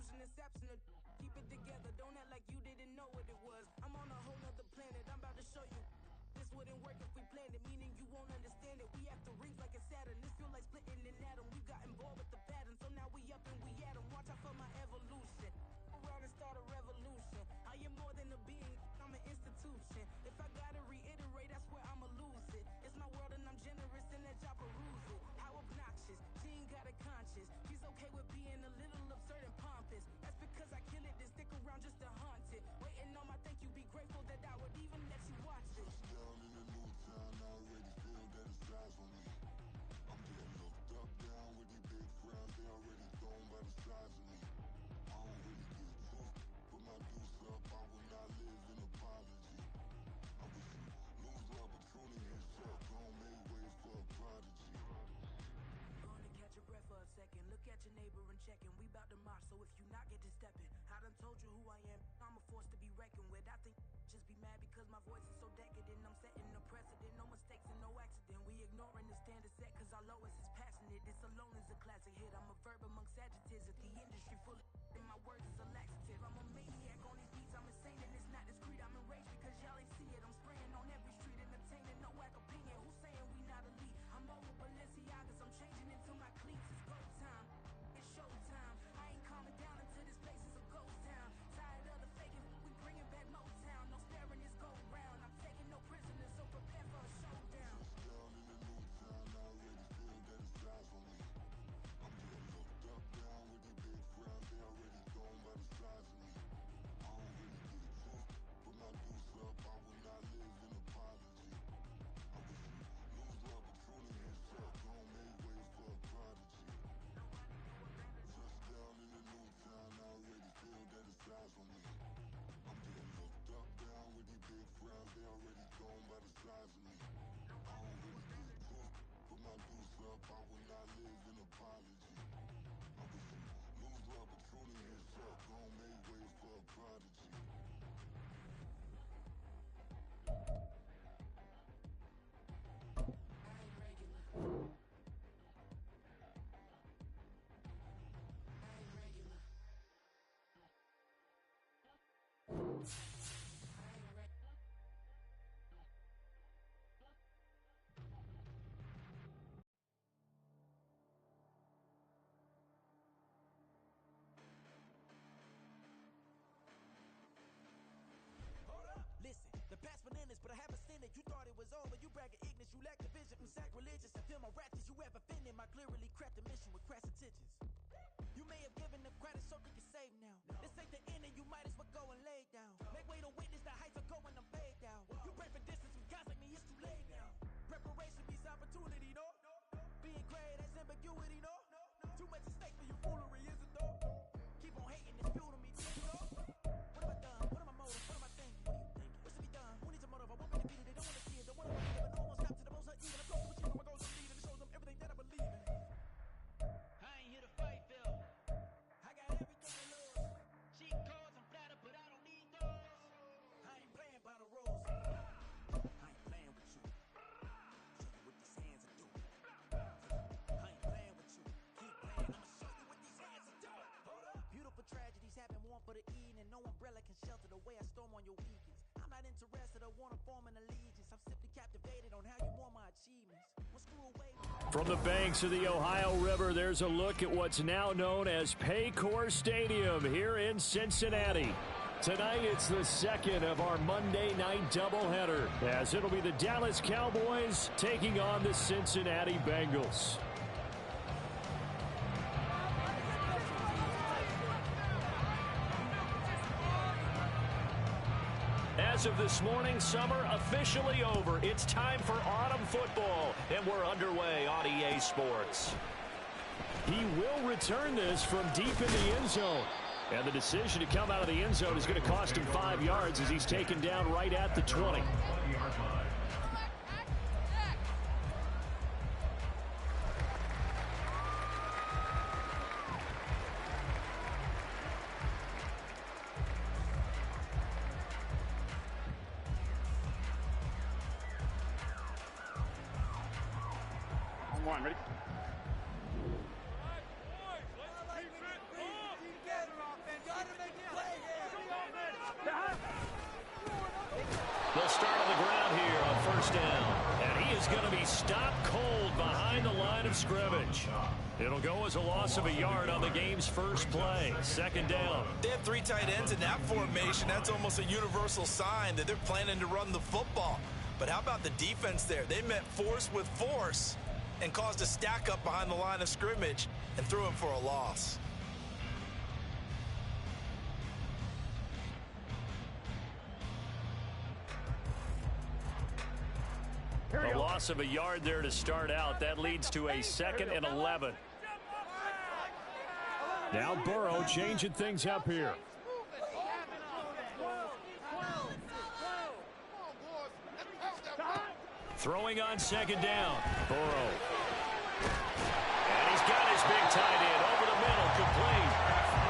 Confusion, inception, keep it together. Don't act like you didn't know what it was. I'm on a whole nother planet. I'm about to show you. This wouldn't work if we planned it, meaning you won't understand it. We have to rings like a Saturn. This feel like splitting an atom. We got involved with the pattern, so now we up and we at 'em. Watch out for my evolution. Around and start a revolution. I am more than a being, I'm an institution. If I gotta reiterate, that's where I'ma lose it. It's my world and I'm generous and that y'all peruse it. How obnoxious, she ain't got a conscience. She's okay with being a little absurd and pompous. That's because I kill it, then stick around just to haunt it. Waiting on my thank you, be grateful that I would even let you watch it. Down in the new town, I already feel that it's eyes on me. I'm getting looked up, down with these big frowns, they already thrown by the size of me. I don't really get took, put my deuce up, I will not live in apology. I wish you lose the opportunity and shut, don't make ways for a prodigy. Gonna catch your breath for a second, look at your neighbor and check in. We bout to march, so if you not get to stepping, I done told you who I am, I'm a force to be reckoned with. I think just be mad because my voice is so decadent. I'm setting a precedent, no mistakes and no accident. We ignoring the standard set cause our lowest is passionate. This alone is a classic hit. I'm a verb amongst adjectives. If the industry full of and my words is a laxative. I'm a maniac on these beats, I'm insane and it's not discreet. I'm enraged because y'all ain't see it. I'm spraying on every street, entertaining, no whack opinion. Who's saying we not elite? I'm over Balenciagas, I'm changing into my cleats. It's go time, it's showtime. I ain't calming down until this place is a ghost town. Tired of the faking, we bringing back Motown. No sparing this go round. I'm taking no prisoners, so prepare for a showdown. Down in the new town, I already feel that it's eyes on me. I'm getting looked up, down with these big frowns, they already thrown by the size of me. I don't really get took, put my deuce up, I will not live in apology. I wish you lose the opportunity and shut, don't make ways for a prodigy. Just down in the new town, I already feel that it's eyes on me. I'm getting looked up, down with these big frowns, they already thrown by the size of me. I don't really get took, put my deuce up, I will not live in apology. I wish you lose the opportunity and shut, don't make ways for a prodigy. I ain't regular. I ain't regular. Listen, the past bananas, but I haven't seen it. You thought it was over, you bragging ignorance, you lack the vision. I'm sacrilegious, I feel my ratchets, you ever offended my clearly crafted mission with crass intentions. You may have given them credit so they can save now. This ain't the end and you might as well go and lay down. Make way to witness the heights are going, I'm fade down. You pray for distance with guys like me, it's too late now. Preparation beats opportunity, no? Being great has ambiguity, no? Too much at stake for your foolery, is it though? Keep on hating, it's fuel to me, take it off. What have I done? What am I motive? What am I thinking? What are you thinking? What's to be done? Who needs a motive? I want me to beat it, they don't want to see it. Don't want to believe it, but no one stops to the most uneven. I'm close to achieving my goals, I'm leading. It shows them everything that I believe in. I ain't here to fight, Phil. I got everything to lose. Cheat codes, I'm flattered, but I don't need those. I ain't playing by the rules. I ain't playing with you. Show you what these hands are doing. I ain't playing with you. Keep playing, I'ma show you what these hands are doing. Hold up. Beautiful tragedies happen, one for the evening. No umbrella can shelter the way I storm on your weekends. I'm not interested, I wanna form an allegiance. I'm simply captivated on how you want my achievements. Well, screw away. From the banks of the Ohio River, there's a look at what's now known as Paycor Stadium here in Cincinnati. Tonight, it's the second of our Monday night doubleheader, as it'll be the Dallas Cowboys taking on the Cincinnati Bengals. As of this morning, summer officially over. It's time for autumn football, and we're underway on EA Sports. He will return this from deep in the end zone. And the decision to come out of the end zone is going to cost him 5 yards as he's taken down right at the 20. One, ready? All right, boys, let's keep it up. a start on the ground here on first down. And he is going to be stopped cold behind the line of scrimmage. It'll go as a loss of a yard on the game's first play. Second down. They have 3 tight ends in that formation. That's almost a universal sign that they're planning to run the football. But how about the defense there? They met force with force and caused a stack up behind the line of scrimmage and threw him for a loss. A loss of a yard there to start out. That leads to a 2nd and 11. Now Burrow changing things up here. Throwing on second down. Burrow. And he's got his big tight end over the middle, complete.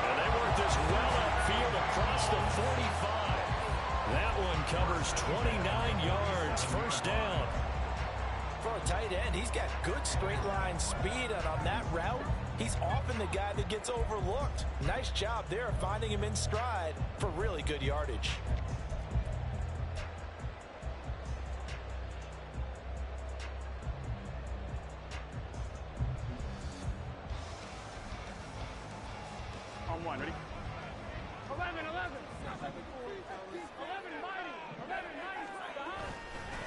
And they work this well upfield across the 45. That one covers 29 yards. First down. For a tight end, he's got good straight line speed, and on that route, he's often the guy that gets overlooked. Nice job there finding him in stride for really good yardage. On one, ready? 11, mighty.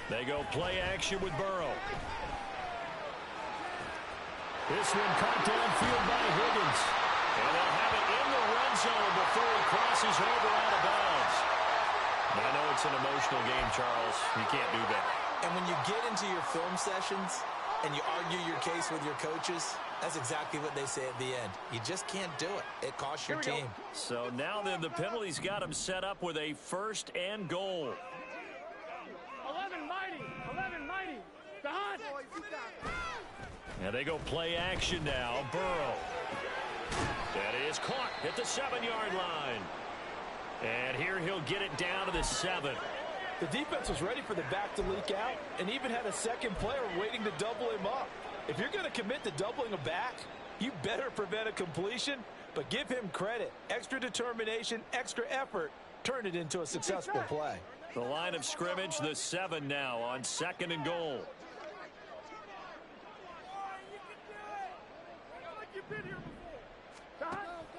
They go play action with Burrow. This one caught downfield by Higgins. And they'll have it in the red zone before he crosses over out of bounds. I know it's an emotional game, Charles. You can't do that. And when you get into your film sessions and you argue your case with your coaches, that's exactly what they say at the end. You just can't do it. It costs your team. So now then, the penalty's got him set up with a 1st and goal. 11, mighty. The hunt. And they go play action now. Burrow. That is caught at the 7-yard line. And here he'll get it down to the 7. The defense was ready for the back to leak out and even had a second player waiting to double him up. If you're going to commit to doubling a back, you better prevent a completion, but give him credit. Extra determination, extra effort, turn it into a successful play. The line of scrimmage, the 7 now on 2nd and goal.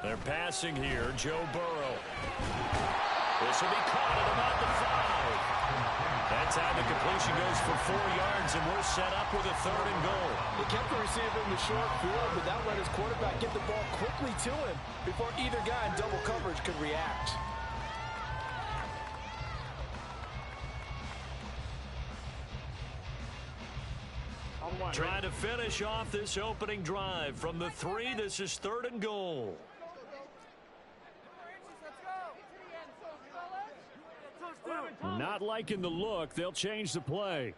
They're passing here, Joe Burrow. This will be caught at about the 5. That time the completion goes for 4 yards, and we're set up with a 3rd and goal. They kept the receiver in the short field, but that let his quarterback get the ball quickly to him before either guy in double coverage could react. Trying to finish off this opening drive. From the 3, this is 3rd and goal. Not liking the look. They'll change the play.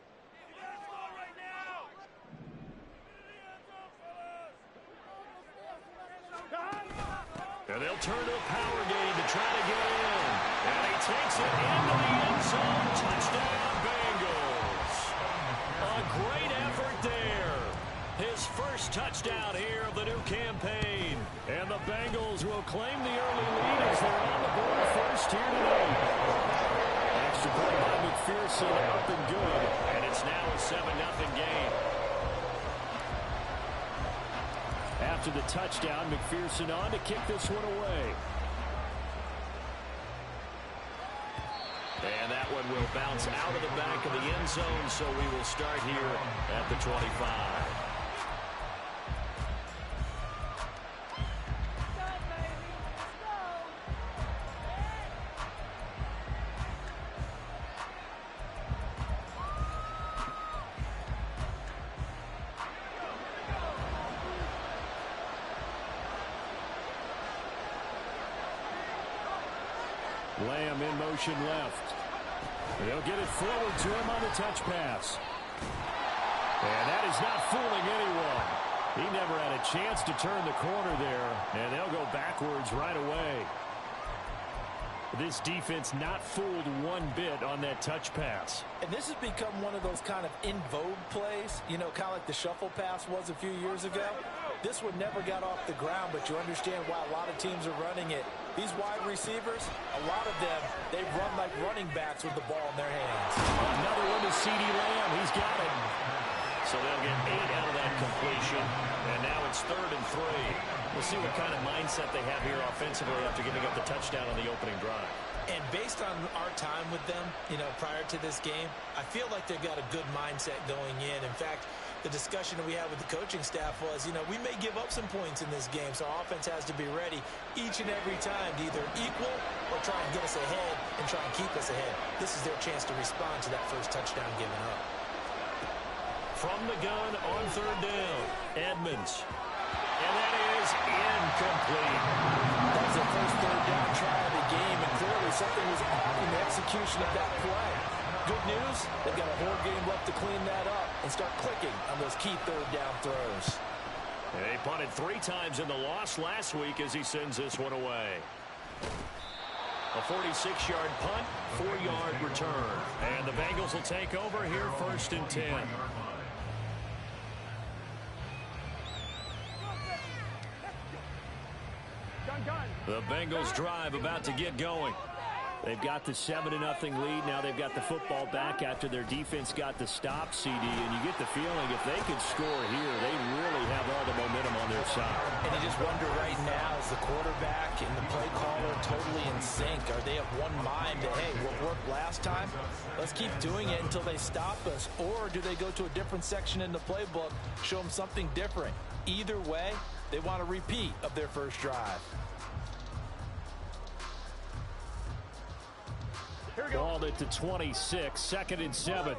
And they'll turn to a power game to try to get in. And he takes it into the end zone. Touchdown, Bengals. A great effort there. His first touchdown here of the new campaign. And the Bengals will claim the early lead as they're on the board first here tonight. Extra point by McPherson, up and good. And it's now a 7-0 game. After the touchdown, McPherson on to kick this one away. And that one will bounce out of the back of the end zone, so we will start here at the 25. Lamb in motion left. They'll get it forward to him on the touch pass. And that is not fooling anyone. He never had a chance to turn the corner there, and they'll go backwards right away. This defense not fooled one bit on that touch pass. And this has become one of those kind of in vogue plays, you know, kind of like the shuffle pass was a few years ago. This one never got off the ground, but you understand why a lot of teams are running it. These wide receivers, a lot of them, they run like running backs with the ball in their hands. Another one to CeeDee Lamb. He's got it. So they'll get 8 out of that completion. And now it's 3rd and 3. We'll see what kind of mindset they have here offensively after giving up the touchdown on the opening drive. And based on our time with them, you know, prior to this game, I feel like they've got a good mindset going in. In fact, the discussion that we had with the coaching staff was, you know, we may give up some points in this game, so our offense has to be ready each and every time to either equal or try and get us ahead and try and keep us ahead. This is their chance to respond to that first touchdown given up. From the gun on 3rd down, Edmonds. And that is incomplete. That was the first 3rd down try of the game, and clearly something was off in the execution of that play. Good news, they've got a whole game left to clean that up and start clicking on those key 3rd down throws. They punted 3 times in the loss last week as he sends this one away. A 46-yard punt, 4-yard return. And the Bengals will take over here 1st and 10. The Bengals drive about to get going. They've got the 7-0 lead. Now they've got the football back after their defense got the stop, CD. And you get the feeling if they could score here, they really have all the momentum on their side. And you just wonder right now, is the quarterback and the play caller totally in sync? Are they of one mind that, hey, what worked last time, let's keep doing it until they stop us? Or do they go to a different section in the playbook, show them something different? Either way, they want a repeat of their first drive. Balled it to 26, 2nd and 7.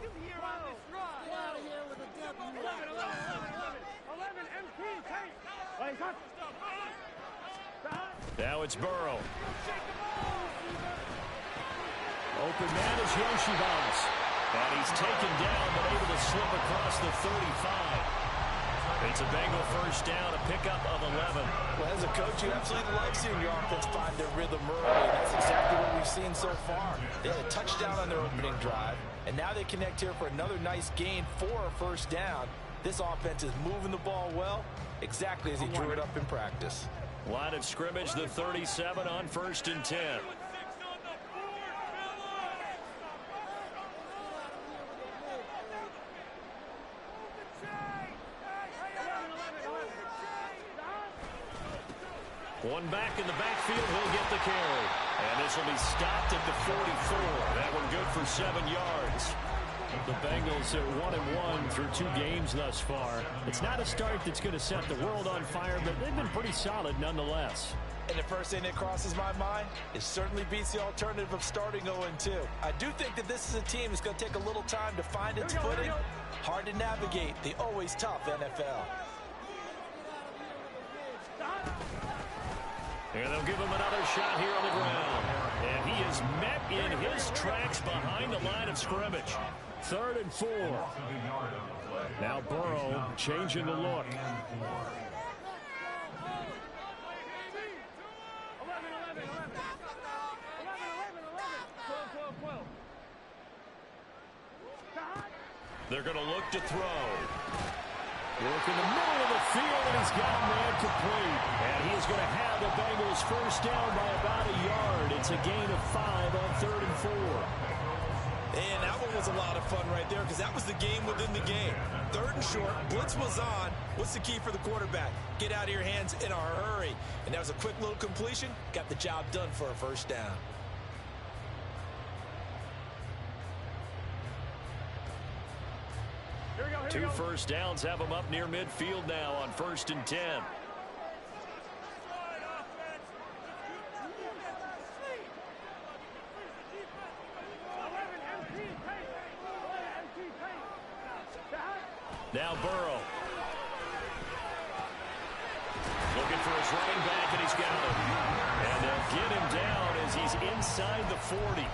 Now it's Burrow. Open man is Yoshibas. And he's taken down, but able to slip across the 35. It's a Bengal first down, a pickup of 11. Well, as a coach, you absolutely love seeing your offense find their rhythm early, and that's exactly what we've seen so far. They had a touchdown on their opening drive, and now they connect here for another nice gain for a first down. This offense is moving the ball well, exactly as he drew it up in practice. Line of scrimmage, the 37 on 1st and 10. One back in the backfield, he'll get the carry. And this will be stopped at the 44. That one good for 7 yards. The Bengals are 1-1 through 2 games thus far. It's not a start that's going to set the world on fire, but they've been pretty solid nonetheless. And the first thing that crosses my mind, it certainly beats the alternative of starting 0-2. I do think that this is a team that's going to take a little time to find its footing. Hard to navigate the always tough NFL. And they'll give him another shot here on the ground. And he is met in his tracks behind the line of scrimmage. 3rd and 4. Now Burrow changing the look. They're going to look to throw. Work in the middle of the field, and he's got a man complete. And he is going to have the Bengals first down by about a yard. It's a gain of 5 on 3rd and 4. And that one was a lot of fun right there because that was the game within the game. 3rd and short, blitz was on. What's the key for the quarterback? Get out of your hands in a hurry. And that was a quick little completion. Got the job done for a first down. Two first downs have them up near midfield now on 1st and 10. Now Burrow. Looking for his running back, and he's got him. And they'll get him down as he's inside the 40.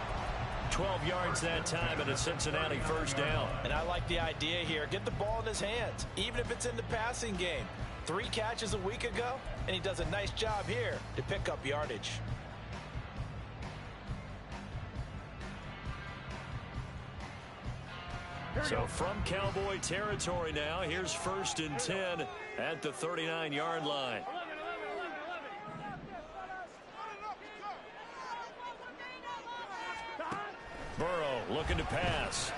12 yards that time, and a Cincinnati first down. And I like the idea here. Get the ball in his hands, even if it's in the passing game. 3 catches a week ago, and he does a nice job here to pick up yardage. So from Cowboy territory now, here's 1st and 10 at the 39-yard line. Burrow looking to pass.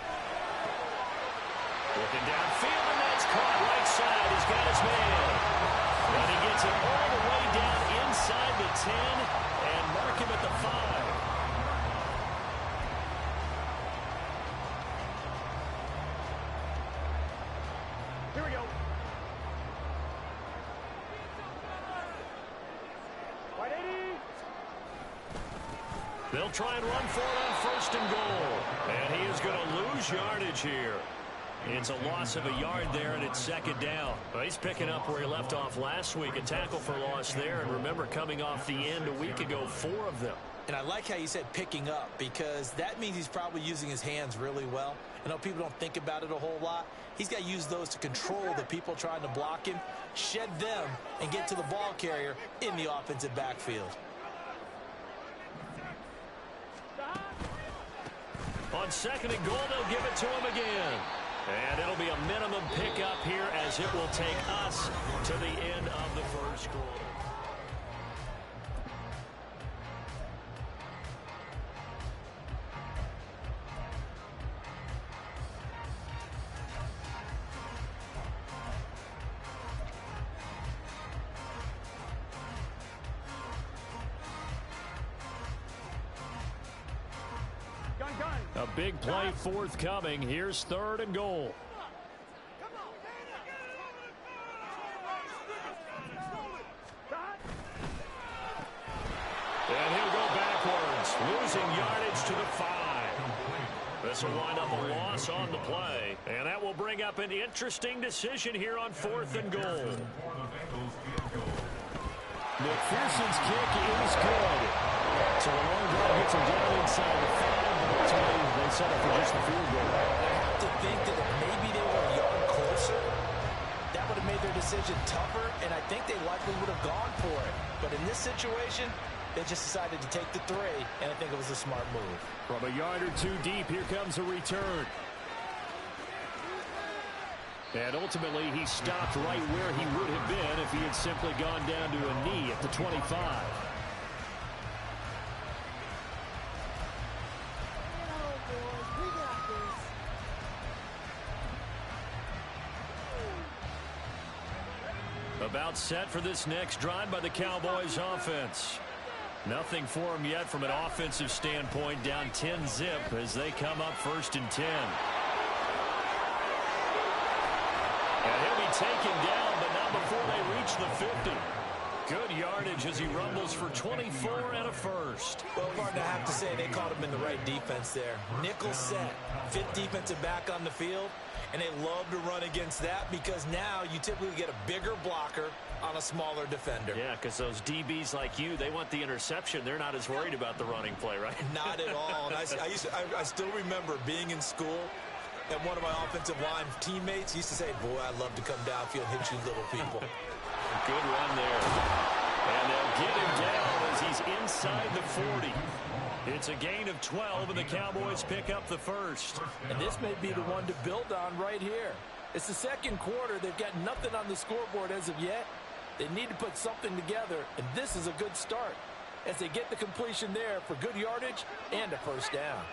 Looking downfield, and that's caught right side. He's got his man. And he gets it all the way down inside the 10 and mark him at the 5. Here we go. White 80. They'll try and run for it on 1st and goal. And he is going to lose yardage here. It's a loss of a yard there, and it's 2nd down. Well, he's picking up where he left off last week. A tackle for loss there. And remember, coming off the end a week ago, 4 of them. And I like how you said picking up, because that means he's probably using his hands really well. I know people don't think about it a whole lot. He's got to use those to control the people trying to block him, shed them, and get to the ball carrier in the offensive backfield. On 2nd and goal, they'll give it to him again. And it'll be a minimum pickup here as it will take us to the end of the 1st quarter. A big play forthcoming. Here's 3rd and goal. And he'll go backwards, losing yardage to the 5. This will wind up a loss on the play. And that will bring up an interesting decision here on 4th and goal. McPherson's kick is good. So the long drive gets him down inside the 5, but ultimately they settle for just the field goal. I have to think that if maybe they were a yard closer, that would have made their decision tougher, and I think they likely would have gone for it. But in this situation, they just decided to take the 3, and I think it was a smart move. From a yard or 2 deep, here comes a return. And ultimately, he stopped right where he would have been if he had simply gone down to a knee at the 25. About set for this next drive by the Cowboys offense. Nothing for them yet from an offensive standpoint, down 10-zip as they come up 1st and 10. And he'll be taken down, but not before they reach the 50. Good yardage as he rumbles for 24 and a 1st. Well, partner, I have to say they caught him in the right defense there. Nickel set, 5th defensive back on the field, and they love to run against that because now you typically get a bigger blocker on a smaller defender. Yeah, because those DBs like you, they want the interception. They're not as worried about the running play, right? Not at all. And I still remember being in school, and one of my offensive line teammates used to say, boy, I'd love to come downfield and hit you little people. Good run there. And they'll get him down as he's inside the 40. It's a gain of 12, and the Cowboys pick up the 1st. And this may be the one to build on right here. It's the 2nd quarter. They've got nothing on the scoreboard as of yet. They need to put something together, and this is a good start as they get the completion there for good yardage and a 1st down.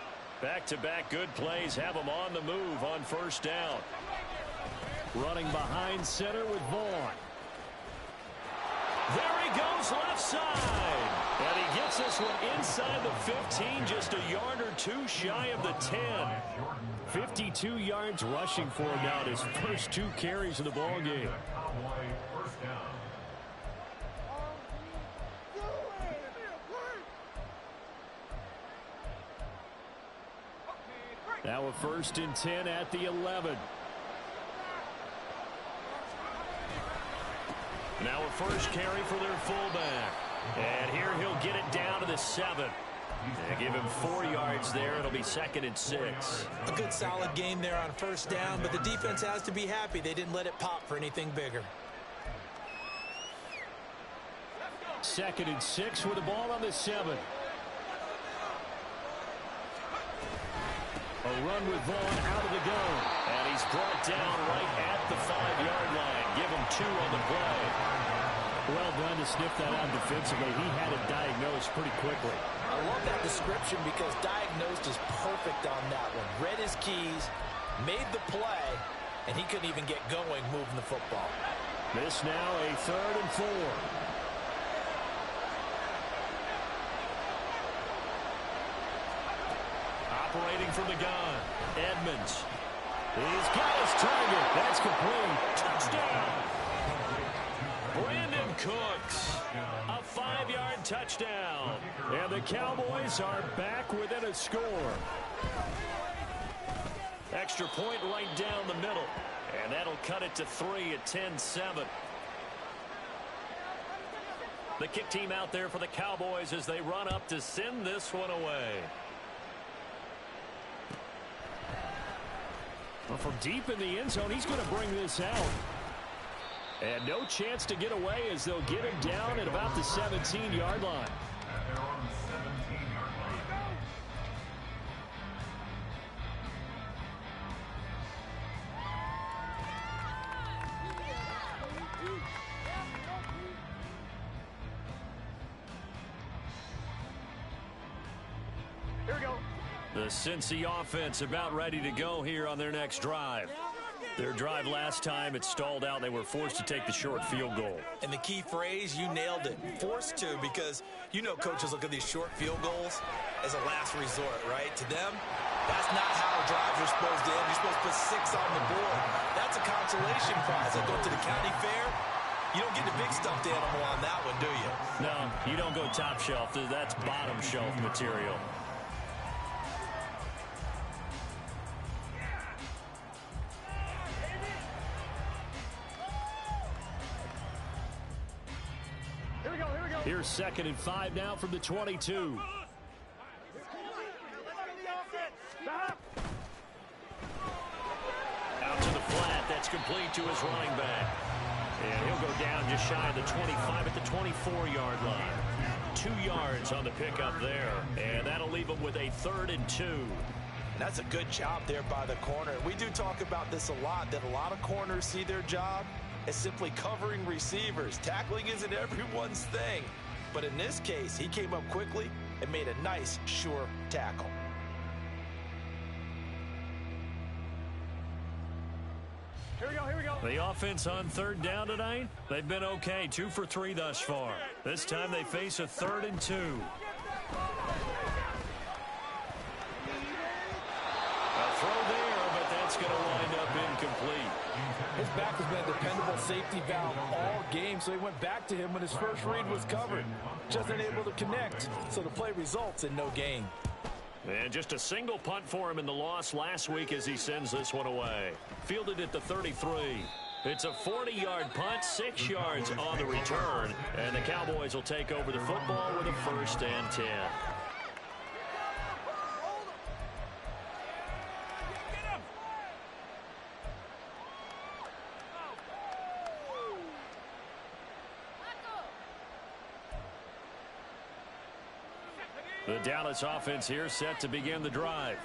Back-to-back good plays have them on the move on 1st down. Running behind center with Vaughn. There he goes left side. And he gets this one inside the 15, just a yard or 2 shy of the 10. 52 yards rushing for him now, his first 2 carries of the ball game. Now a 1st and 10 at the 11. Now a first carry for their fullback. And here he'll get it down to the 7. They give him 4 yards there. It'll be 2nd and 6. A good solid game there on 1st down, but the defense has to be happy they didn't let it pop for anything bigger. 2nd and 6 with the ball on the 7. A run with Vaughn out of the gun. And he's brought down right at the 5-yard line. Give him 2 on the play. Well done to sniff that out defensively. He had it diagnosed pretty quickly. I love that description because diagnosed is perfect on that one. Read his keys, made the play, and he couldn't even get going moving the football. This now a 3rd and 4. Operating from the gun. Edmonds. He's got his target. That's complete. Touchdown. Brandon Cooks. A 5-yard touchdown. And the Cowboys are back within a score. Extra point right down the middle. And that'll cut it to 3 at 10-7. The kick team out there for the Cowboys as they run up to send this one away. Well, from deep in the end zone, he's going to bring this out. And no chance to get away as they'll get him down at about the 17-yard line. Here we go. The Cincy offense about ready to go here on their next drive. Their drive last time, it stalled out. They were forced to take the short field goal. And the key phrase, you nailed it. Forced to, because you know coaches look at these short field goals as a last resort, right? To them, that's not how drives are supposed to end. You're supposed to put 6 on the board. That's a consolation prize. I go to the county fair. You don't get the big stuffed animal on that one, do you? No, you don't go top shelf. That's bottom shelf material. Here's 2nd and 5 now from the 22. Out to the flat. That's complete to his running back. And he'll go down just shy of the 25 at the 24-yard line. 2 yards on the pickup there. And that'll leave him with a 3rd and 2. And that's a good job there by the corner. We do talk about this a lot, that a lot of corners see their job as simply covering receivers. Tackling isn't everyone's thing. But in this case, he came up quickly and made a nice, sure tackle. Here we go, here we go. The offense on 3rd down tonight, they've been okay. 2 for 3 thus far. This time they face a 3rd and 2. A throw there, but that's going to wind up incomplete. His back has been a dependable safety valve all game, so he went back to him when his first read was covered. Just unable to connect, so the play results in no gain. And just a single punt for him in the loss last week as he sends this one away. Fielded at the 33. It's a 40-yard punt, 6 yards on the return, and the Cowboys will take over the football with a 1st and 10. The Dallas offense here set to begin the drive.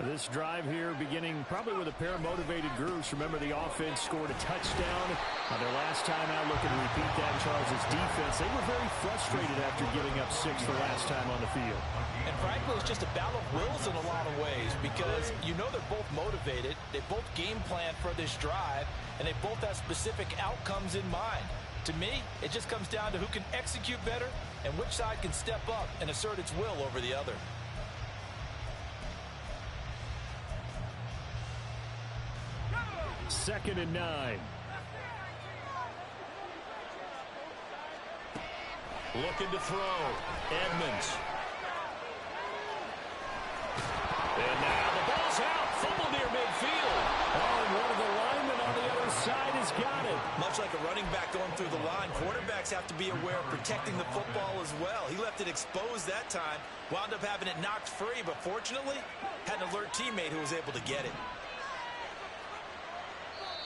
This drive here beginning probably with a pair of motivated groups. Remember, the offense scored a touchdown on their last time out. Looking to repeat that. Charles' defense, they were very frustrated after giving up 6 the last time on the field. And frankly, it's just a battle of wills in a lot of ways, because you know they're both motivated. They both game plan for this drive, and they both have specific outcomes in mind. To me, it just comes down to who can execute better and which side can step up and assert its will over the other. Second and 9. Looking to throw. Edmonds. And now the ball's out. Fumble near midfield. Oh, and one of the linemen on the other side has got it. Much like a running back going through the line, quarterbacks have to be aware of protecting the football as well. He left it exposed that time, wound up having it knocked free, but fortunately had an alert teammate who was able to get it.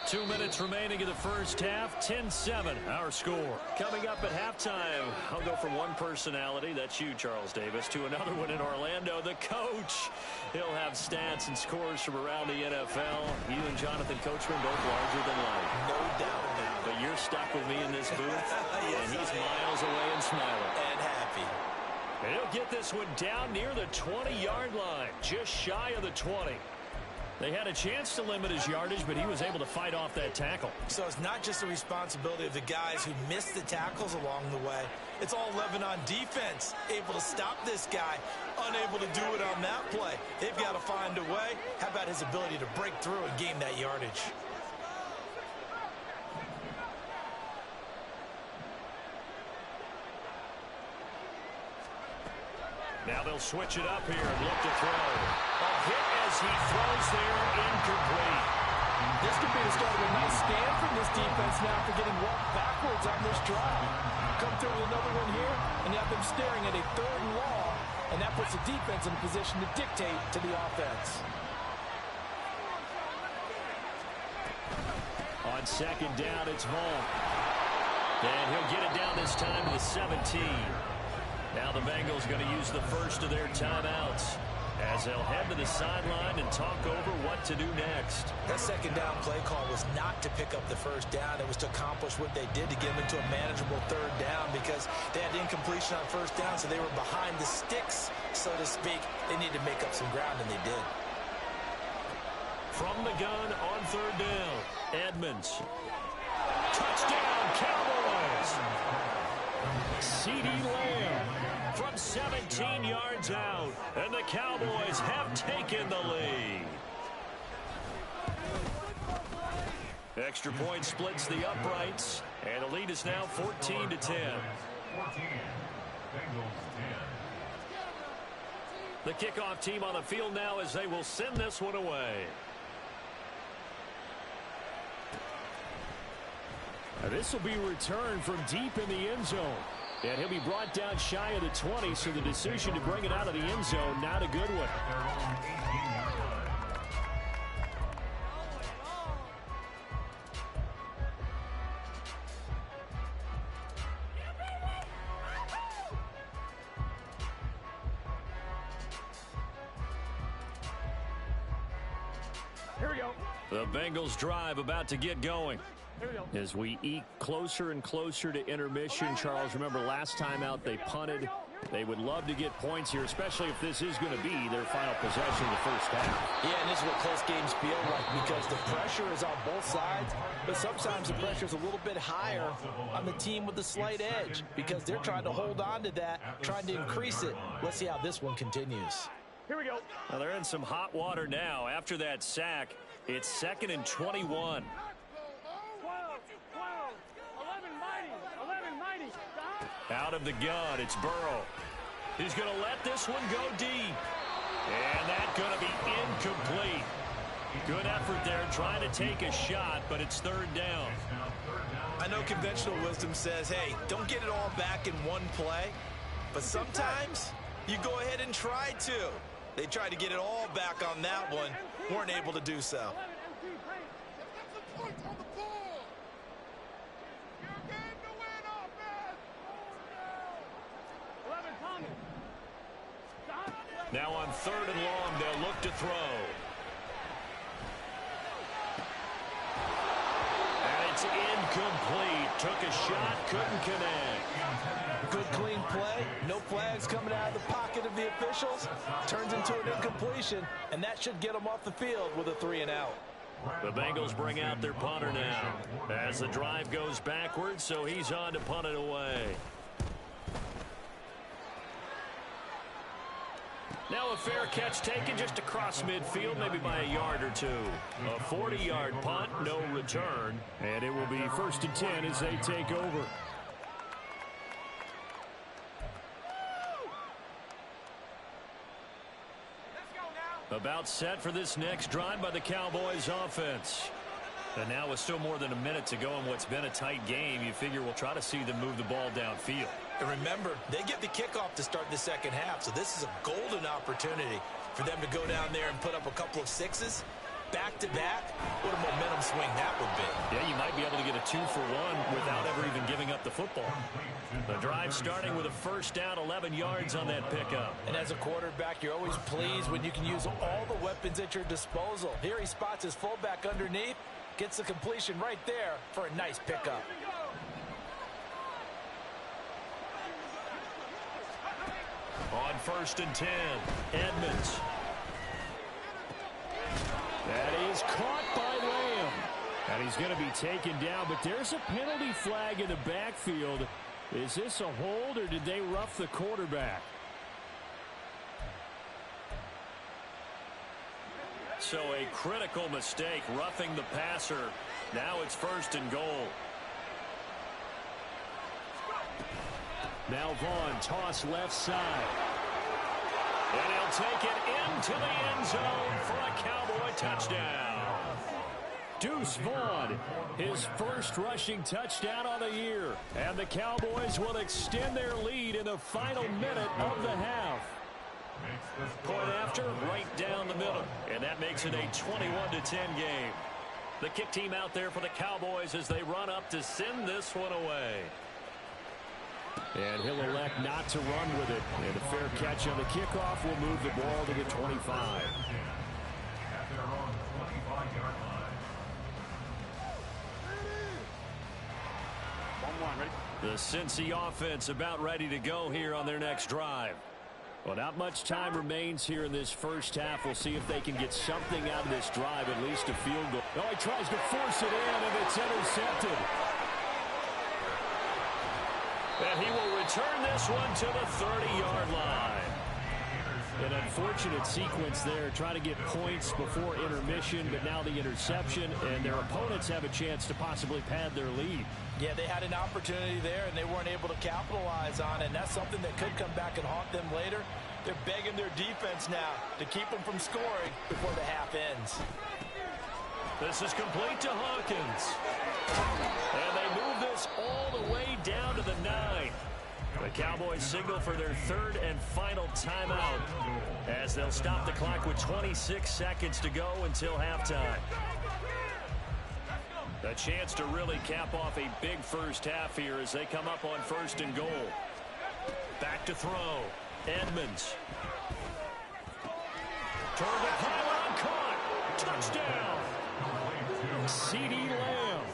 2 minutes remaining in the first half. 10-7, our score. Coming up at halftime, I'll go from one personality, that's you, Charles Davis, to another one in Orlando, the coach. He'll have stats and scores from around the NFL. You and Jonathan Coachman both larger than life. No doubt about it. But you're stuck with me in this booth, Yes, and he's I am. miles away and smiling. And happy. And he'll get this one down near the 20-yard line, just shy of the 20. They had a chance to limit his yardage, but he was able to fight off that tackle. So it's not just the responsibility of the guys who missed the tackles along the way. It's all Lebanon defense, able to stop this guy, unable to do it on that play. They've got to find a way. How about his ability to break through and gain that yardage? Now they'll switch it up here and look to throw. A hit as he throws there, incomplete. This could be the start of a nice stand from this defense now for getting walked backwards on this drive. Come through with another one here, and you have them staring at a 3rd and long, and that puts the defense in a position to dictate to the offense. On 2nd down, it's Vaughn. And he'll get it down this time to the 17. Now the Bengals going to use the first of their timeouts as they'll head to the sideline and talk over what to do next. That 2nd down play call was not to pick up the 1st down. It was to accomplish what they did to get them into a manageable 3rd down because they had incompletion on 1st down, so they were behind the sticks, so to speak. They needed to make up some ground, and they did. From the gun on 3rd down, Edmonds. Touchdown, Cowboys! CeeDee Lamb from 17 yards out, and the Cowboys have taken the lead. Extra point splits the uprights, and the lead is now 14-10. The kickoff team on the field now as they will send this one away. This will be returned from deep in the end zone. And he'll be brought down shy of the 20, so the decision to bring it out of the end zone, not a good one. Here we go. The Bengals drive about to get going. Here we go. As we eke closer and closer to intermission, Charles, remember last time out they punted. They would love to get points here, especially if this is going to be their final possession of the first half. Yeah, and this is what close games feel like because the pressure is on both sides, but sometimes the pressure is a little bit higher on the team with the slight edge because they're trying to hold on to that, trying to increase it. Let's see how this one continues. Here we go. Now they're in some hot water now. After that sack, it's 2nd and 21. 11 mighty. Out of the gun, it's Burrow. He's going to let this one go deep. And that's going to be incomplete. Good effort there trying to take a shot, but it's 3rd down. I know conventional wisdom says, hey, don't get it all back in one play. But sometimes you go ahead and try to. They tried to get it all back on that one. Weren't able to do so. Now on 3rd and long, they'll look to throw. And it's incomplete. Took a shot, couldn't connect. Good clean play. No flags coming out of the pocket of the officials. Turns into an incompletion, and that should get them off the field with a 3-and-out. The Bengals bring out their punter now as the drive goes backwards, so he's on to punt it away. Now a fair catch taken just across midfield, maybe by a yard or two. A 40-yard punt, no return, and it will be 1st and 10 as they take over. About set for this next drive by the Cowboys offense. And now with still more than a minute to go in what's been a tight game, you figure we'll try to see them move the ball downfield. And remember, they get the kickoff to start the second half, so this is a golden opportunity for them to go down there and put up a couple of sixes back-to-back, what a momentum swing that would be. Yeah, you might be able to get a 2-for-1 without ever even giving up the football. The drive starting with a first down, 11 yards on that pickup. And as a quarterback, you're always pleased when you can use all the weapons at your disposal. Here he spots his fullback underneath, gets the completion right there for a nice pickup. On 1st and 10, Edmonds. That is caught by Lamb. And he's going to be taken down, but there's a penalty flag in the backfield. Is this a hold, or did they rough the quarterback? So a critical mistake, roughing the passer. Now it's 1st and goal. Now Vaughn, toss left side. And he'll take it into the end zone for a Cowboy touchdown. Deuce Vaughn, his first rushing touchdown on the year. And the Cowboys will extend their lead in the final minute of the half. Point after, right down the middle. And that makes it a 21-10 game. The kick team out there for the Cowboys as they run up to send this one away. And he'll elect not to run with it. And a fair catch on the kickoff will move the ball to the 25. The Cincy offense about ready to go here on their next drive. Well, not much time remains here in this first half. We'll see if they can get something out of this drive, at least a field goal. Oh, he tries to force it in, and it's intercepted. And he will return this one to the 30-yard line. An unfortunate sequence there, trying to get points before intermission, but now the interception, and their opponents have a chance to possibly pad their lead. Yeah, they had an opportunity there, and they weren't able to capitalize on it, and that's something that could come back and haunt them later. They're begging their defense now to keep them from scoring before the half ends. This is complete to Hawkins. And they move this all the way down to the 9. The Cowboys signal for their 3rd and final timeout as they'll stop the clock with 26 seconds to go until halftime. A chance to really cap off a big first half here as they come up on 1st and goal. Back to throw. Edmonds. Turned the pylon, caught. Touchdown. CeeDee Lamb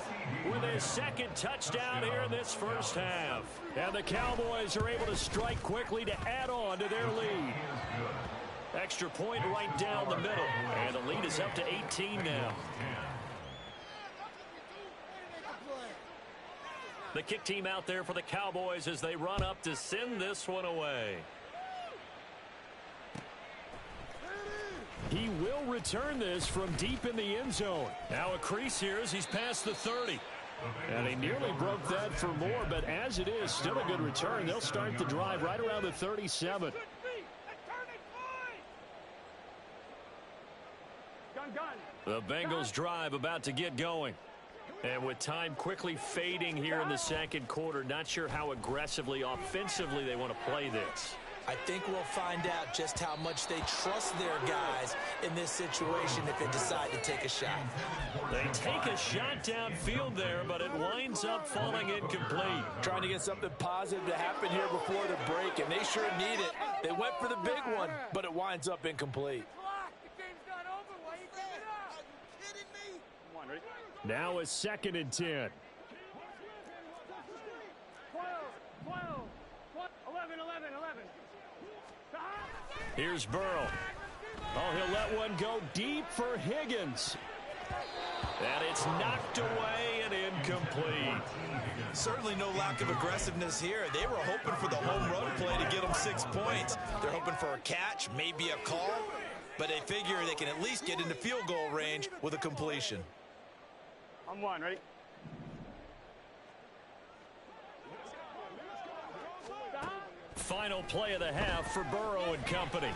with his 2nd touchdown here in this first half. And the Cowboys are able to strike quickly to add on to their lead. Extra point right down the middle. And the lead is up to 18 now. The kick team out there for the Cowboys as they run up to send this one away. He will return this from deep in the end zone. Now a crease here as he's past the 30. And he nearly broke that for more, but as it is, still a good return. They'll start the drive right around the 37. The Bengals drive about to get going. And with time quickly fading here in the second quarter, not sure how aggressively, offensively they want to play this. I think we'll find out just how much they trust their guys in this situation if they decide to take a shot. They take a shot downfield there, but it winds up falling incomplete. Trying to get something positive to happen here before the break, and they sure need it. They went for the big one, but it winds up incomplete. Now a 2nd and 10. 12, 11, 11. Here's Burrow. Oh, he'll let one go deep for Higgins. And it's knocked away and incomplete. Certainly no lack of aggressiveness here. They were hoping for the home run play to get them 6 points. They're hoping for a catch, maybe a call, but they figure they can at least get into field goal range with a completion. On 1, ready? Final play of the half for Burrow and company.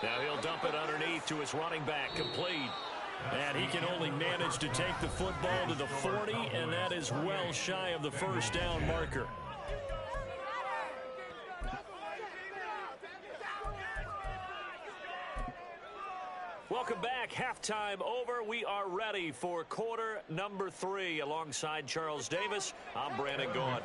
Now he'll dump it underneath to his running back, complete. And he can only manage to take the football to the 40, and that is well shy of the first down marker. Well, Welcome back. Halftime over. We are ready for quarter number 3. Alongside Charles Davis, I'm Brandon Gaudin.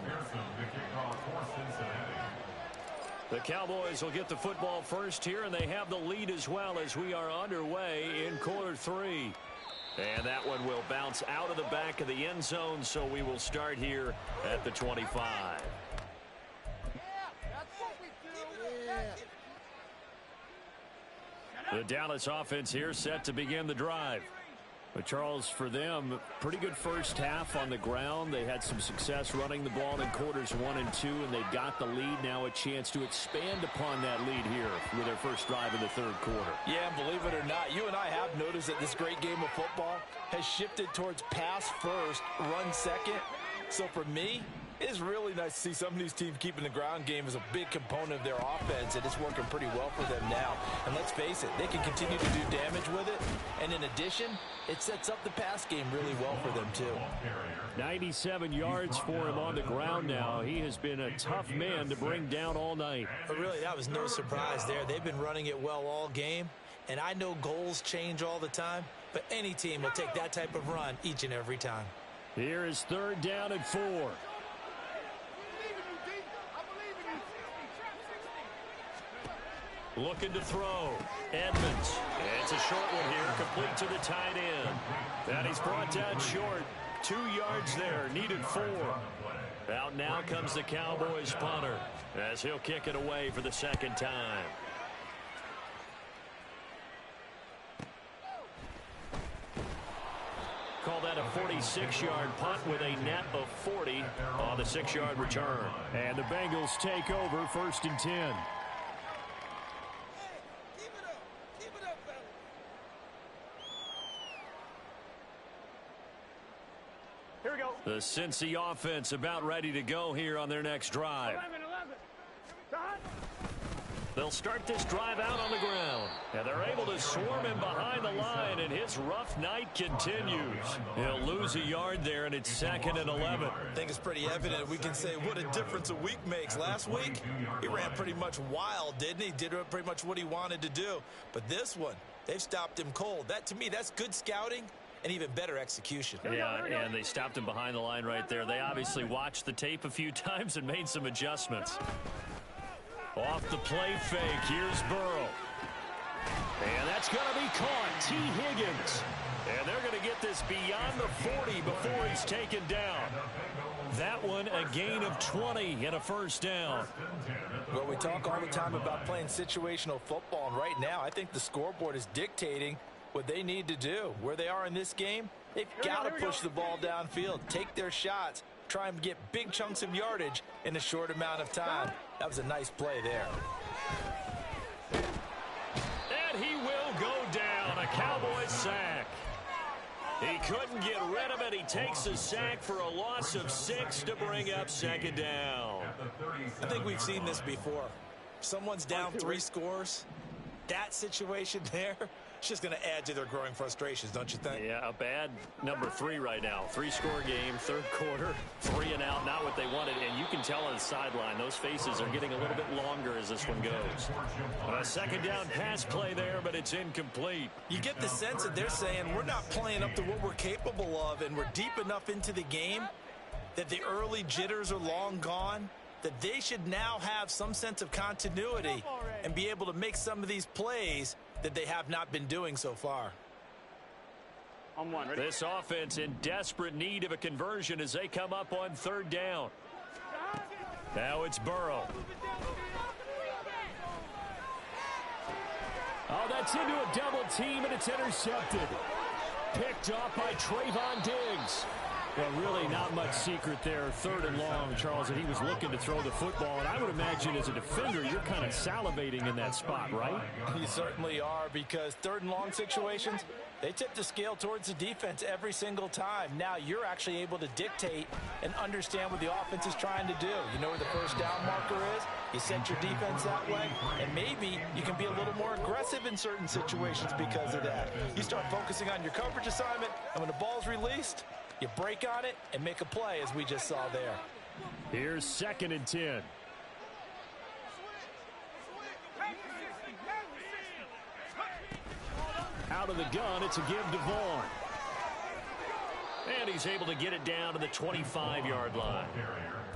The Cowboys will get the football first here, and they have the lead as well as we are underway in quarter 3. And that one will bounce out of the back of the end zone, so we will start here at the 25. The Dallas offense here set to begin the drive. But Charles, for them, pretty good first half on the ground. They had some success running the ball in quarters 1 and 2, and they got the lead. Now a chance to expand upon that lead here with their first drive in the third quarter. Yeah, believe it or not, you and I have noticed that this great game of football has shifted towards pass first, run second. So for me, it's really nice to see some of these teams keeping the ground game as a big component of their offense, and it's working pretty well for them now. And let's face it, they can continue to do damage with it. And in addition, it sets up the pass game really well for them, too. 97 yards for him on the ground now. He has been a tough man to bring down all night. But really, that was no surprise there. They've been running it well all game. And I know goals change all the time, but any team will take that type of run each and every time. Here is 3rd down and 4. Looking to throw. Edmonds. It's a short one here, complete to the tight end. And he's brought down short. 2 yards there, needed 4. Out now comes the Cowboys punter as he'll kick it away for the second time. Call that a 46-yard punt with a net of 40 on the 6-yard return. And the Bengals take over 1st and 10. Here we go. The Cincy offense about ready to go here on their next drive. 11. They'll start this drive out on the ground. And they're able to swarm him behind the line, and his rough night continues. He'll lose a yard there, and it's 2nd and 11. I think it's pretty evident. We can say what a difference a week makes. Last week, he ran pretty much wild, didn't he? Did pretty much what he wanted to do. But this one, they've stopped him cold. That, to me, that's good scouting and even better execution. Yeah, and they stopped him behind the line right there. They obviously watched the tape a few times and made some adjustments. Off the play fake, here's Burrow. And that's going to be caught. T. Higgins. And they're going to get this beyond the 40 before he's taken down. That one a gain of 20 and a 1st down. Well, we talk all the time about playing situational football, and right now I think the scoreboard is dictating what they need to do. Where they are in this game, they've got to push the ball downfield, take their shots, try and get big chunks of yardage in a short amount of time. That was a nice play there. And he will go down. A Cowboys sack. He couldn't get rid of it. He takes a sack for a loss of 6 to bring up 2nd down. I think we've seen this before. Someone's down 3 scores. That situation there, it's just going to add to their growing frustrations, don't you think? Yeah, a bad number 3 right now. 3-score game, 3rd quarter, 3 and out, not what they wanted. And you can tell on the sideline, those faces are getting a little bit longer as this one goes. A 2nd down pass play there, but it's incomplete. You get the sense that they're saying we're not playing up to what we're capable of, and we're deep enough into the game that the early jitters are long gone, that they should now have some sense of continuity and be able to make some of these plays that they have not been doing so far. On 1, ready? This offense in desperate need of a conversion as they come up on 3rd down. Now it's Burrow. Oh, that's into a double team, and it's intercepted. Picked off by Trayvon Diggs. Well, really not much secret there. 3rd and long, Charles, and he was looking to throw the football. And I would imagine as a defender, you're kind of salivating in that spot, right? You certainly are, because 3rd and long situations, they tip the scale towards the defense every single time. Now you're actually able to dictate and understand what the offense is trying to do. You know where the 1st down marker is. You set your defense that way, and maybe you can be a little more aggressive in certain situations because of that. You start focusing on your coverage assignment, and when the ball's released, you break on it and make a play, as we just saw there. Here's 2nd and 10. Out of the gun, it's a give to Vaughn. And he's able to get it down to the 25-yard line.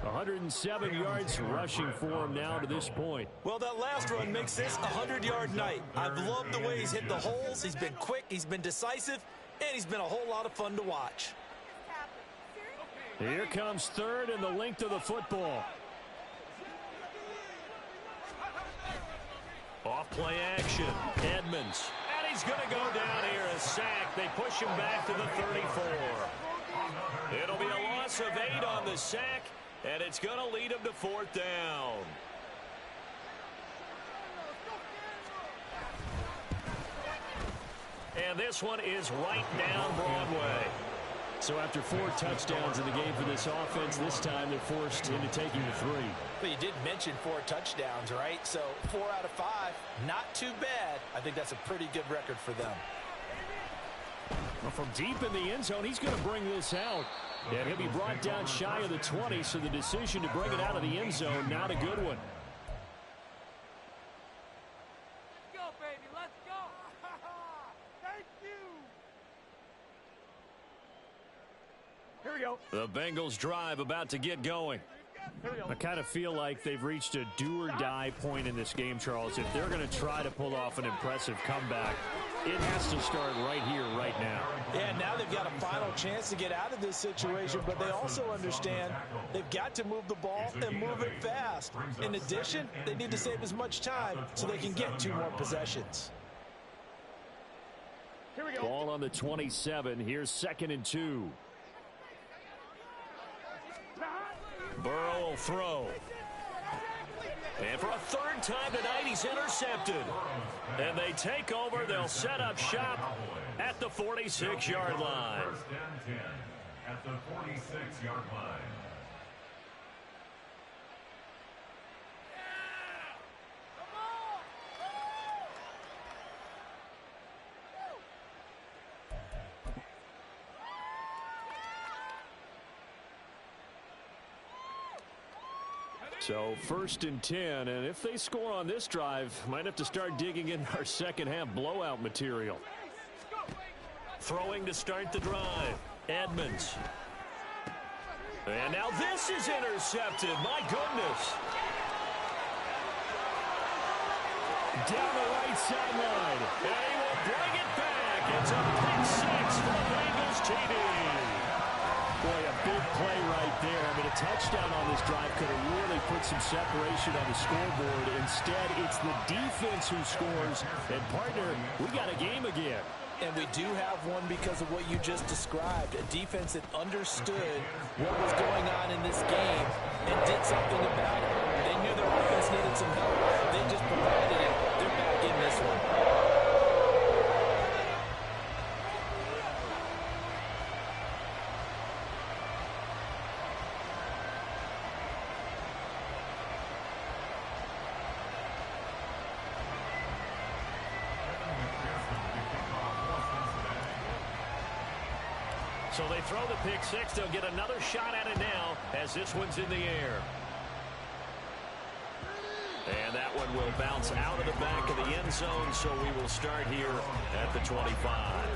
107 yards rushing for him now to this point. Well, that last run makes this a 100-yard night. I've loved the way he's hit the holes. He's been quick, he's been decisive, and he's been a whole lot of fun to watch. Here comes third and the length of the football. Off play action. Edmonds. And he's going to go down here. A sack. They push him back to the 34. It'll be a loss of 8 on the sack, and it's going to lead him to 4th down. And this one is right down Broadway. So after 4 touchdowns in the game for this offense, this time they're forced into taking the 3. But you did mention 4 touchdowns, right? So 4 out of 5, not too bad. I think that's a pretty good record for them. Well, from deep in the end zone, he's going to bring this out. And he'll be brought down shy of the 20, so the decision to bring it out of the end zone, not a good one. Let's go, baby. Let's go. Thank you. Here we go. The Bengals drive about to get going. I kind of feel like they've reached a do-or-die point in this game, Charles. If they're going to try to pull off an impressive comeback, it has to start right here, right now. Yeah, now they've got a final chance to get out of this situation, but they also understand they've got to move the ball and move it fast. In addition, they need to save as much time so they can get 2 more possessions. Here we go. Ball on the 27. Here's 2nd and 2. Burrow will throw. And for a 3rd time tonight, he's intercepted. And they take over. They'll set up shop at the 46-yard line. At the 46-yard line. So 1st and 10, and if they score on this drive, might have to start digging in our second-half blowout material. Throwing to start the drive. Edmonds. And now this is intercepted. My goodness. Down the right sideline. And he will bring it back. It's a pick 6 for the Bengals TD. Boy, a big play right there. I mean, a touchdown on this drive could have really put some separation on the scoreboard. Instead, it's the defense who scores. And, partner, we got a game again. And we do have one because of what you just described. A defense that understood what was going on in this game and did something about it. They knew their offense needed some help. They just provided it. They're back in this one. So they throw the pick 6. They'll get another shot at it now as this one's in the air. And that one will bounce out of the back of the end zone, so we will start here at the 25.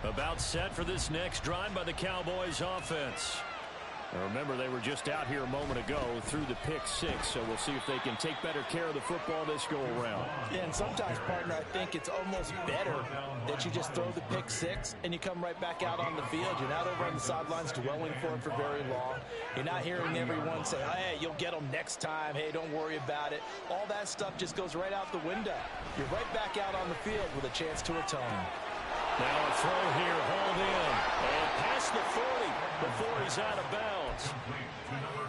About set for this next drive by the Cowboys offense. Now remember, they were just out here a moment ago through the pick 6, so we'll see if they can take better care of the football this go-around. Yeah, and sometimes, partner, I think it's almost better that you just throw the pick 6 and you come right back out on the field. You're not over on the sidelines dwelling for it for very long. You're not hearing everyone say, hey, you'll get them next time. Hey, don't worry about it. All that stuff just goes right out the window. You're right back out on the field with a chance to atone. Now a throw here, hauled in, and past the 40 before he's out of bounds.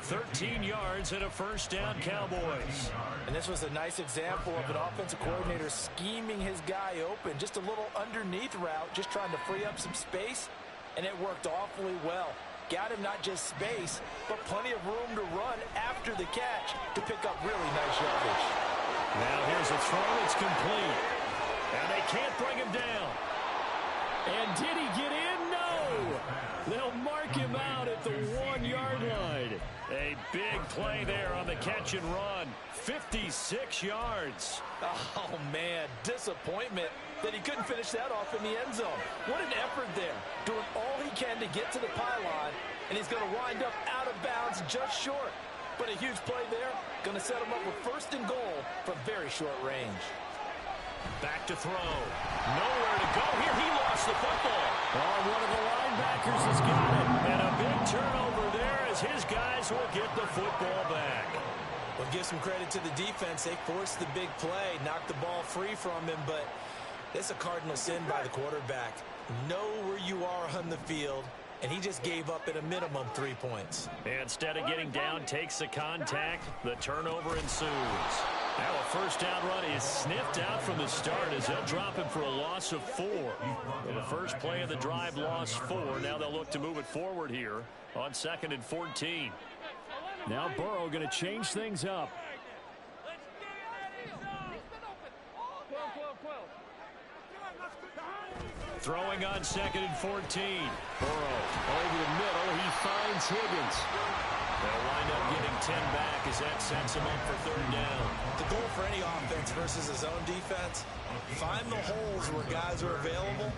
13 yards and a 1st down, Cowboys. And this was a nice example of an offensive coordinator scheming his guy open. Just a little underneath route, just trying to free up some space, and it worked awfully well. Got him not just space, but plenty of room to run after the catch to pick up really nice yardage. Now here's a throw, it's complete. And they can't bring him down. And did he get in? No! They'll mark him out at the 1-yard line. A big play there on the catch and run. 56 yards. Oh, man, disappointment that he couldn't finish that off in the end zone. What an effort there, doing all he can to get to the pylon, and he's going to wind up out of bounds just short. But a huge play there, going to set him up with first and goal from very short range. Back to throw. Nowhere to go here. He lost the football. Oh, one of the linebackers has got it. And a big turnover there as his guys will get the football back. Well, give some credit to the defense. They forced the big play, knocked the ball free from him, but it's a cardinal sin by the quarterback. Know where you are on the field, and he just gave up at a minimum 3 points. Instead of getting down, takes the contact. The turnover ensues. Now a first down run is sniffed out from the start as they'll drop him for a loss of 4. So the first play of the drive lost 4. Now they'll look to move it forward here on 2nd and 14. Now Burrow going to change things up. Throwing on 2nd and 14. Burrow over the middle. He finds Higgins. They'll wind up getting 10 back as that sets him up for 3rd down. The goal for any offense versus his own defense, find the holes where guys are available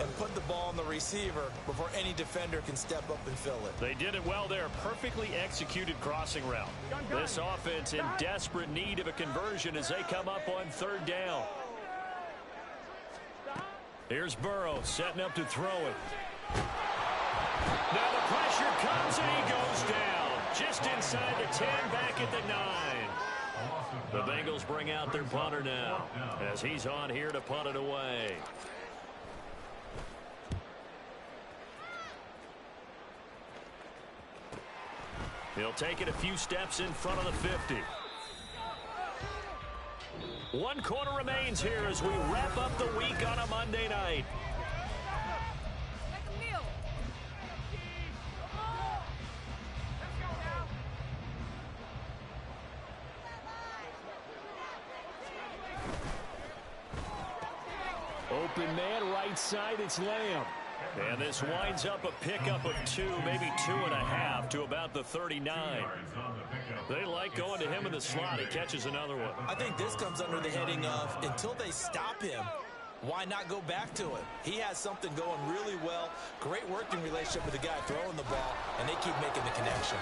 and put the ball on the receiver before any defender can step up and fill it. They did it well there. Perfectly executed crossing route. This offense in desperate need of a conversion as they come up on 3rd down. Here's Burrow setting up to throw it. Now the pressure comes and he goes down. Just inside the 10, back at the 9. The Bengals bring out their punter now as he's on here to punt it away. He'll take it a few steps in front of the 50. 1 quarter remains here as we wrap up the week on a Monday night. Open man, right side, it's Lamb. And this winds up a pickup of 2, maybe 2.5 to about the 39. They like going to him in the slot. He catches another one. I think this comes under the heading of until they stop him, why not go back to it? He has something going really well. Great working relationship with the guy throwing the ball, and they keep making the connection.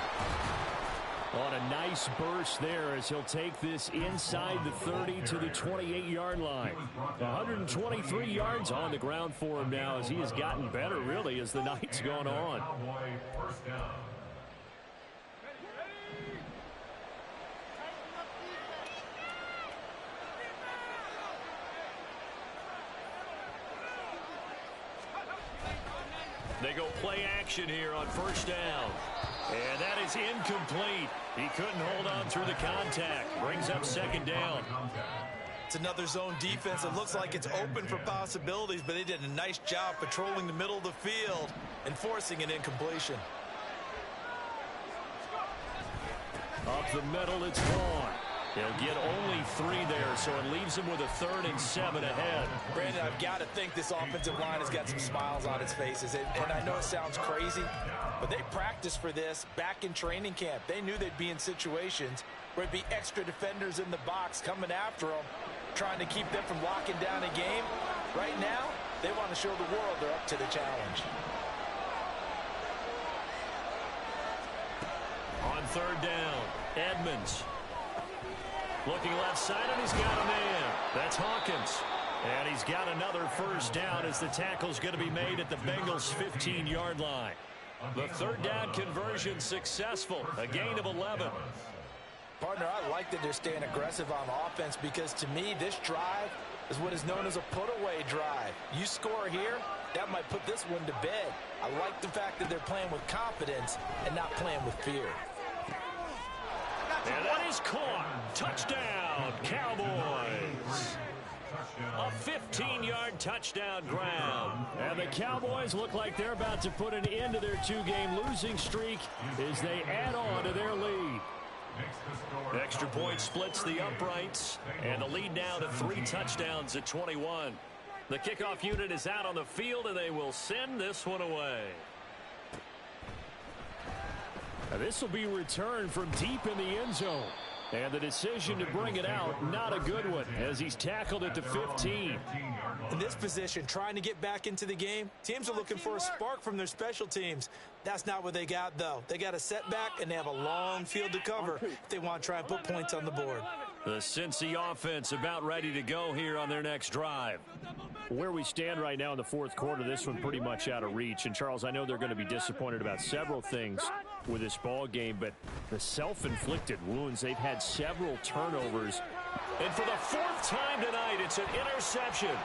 On a nice burst there as he'll take this inside the 30 to the 28-yard line. 123 yards on the ground for him now as he has gotten better, really, as the night's gone on. They go play action here on 1st down. And that is incomplete. He couldn't hold on through the contact. Brings up 2nd down. It's another zone defense. It looks like it's open for possibilities, but they did a nice job patrolling the middle of the field and forcing an incompletion. Up the middle, it's gone. They'll get only 3 there, so it leaves him with a 3rd and 7 ahead. Brandon, I've got to think this offensive line has got some smiles on its faces. And I know it sounds crazy, but they practiced for this back in training camp. They knew they'd be in situations where there'd be extra defenders in the box coming after them, trying to keep them from locking down a game. Right now, they want to show the world they're up to the challenge. On 3rd down, Edmonds. Looking left side, and he's got a man. That's Hawkins. And he's got another 1st down as the tackle's going to be made at the Bengals' 15-yard line. The 3rd down conversion successful, a gain of 11. Partner, I like that they're staying aggressive on offense because, to me, this drive is what is known as a put-away drive. You score here, that might put this one to bed. I like the fact that they're playing with confidence and not playing with fear. And that is caught. Touchdown, Cowboys. A 15-yard touchdown grab. And the Cowboys look like they're about to put an end to their 2-game losing streak as they add on to their lead. Extra point splits the uprights, and the lead now to 3 touchdowns at 21. The kickoff unit is out on the field, and they will send this one away. Now this will be returned from deep in the end zone. And the decision to bring it out, not a good one, as he's tackled at the 15. In this position, trying to get back into the game, teams are looking for a spark from their special teams. That's not what they got, though. They got a setback, and they have a long field to cover if they want to try and put points on the board. The Cincy offense about ready to go here on their next drive. Where we stand right now in the fourth quarter, this one pretty much out of reach. And, Charles, I know they're going to be disappointed about several things with this ball game, but the self-inflicted wounds, they've had several turnovers. And for the fourth time tonight, it's an interception.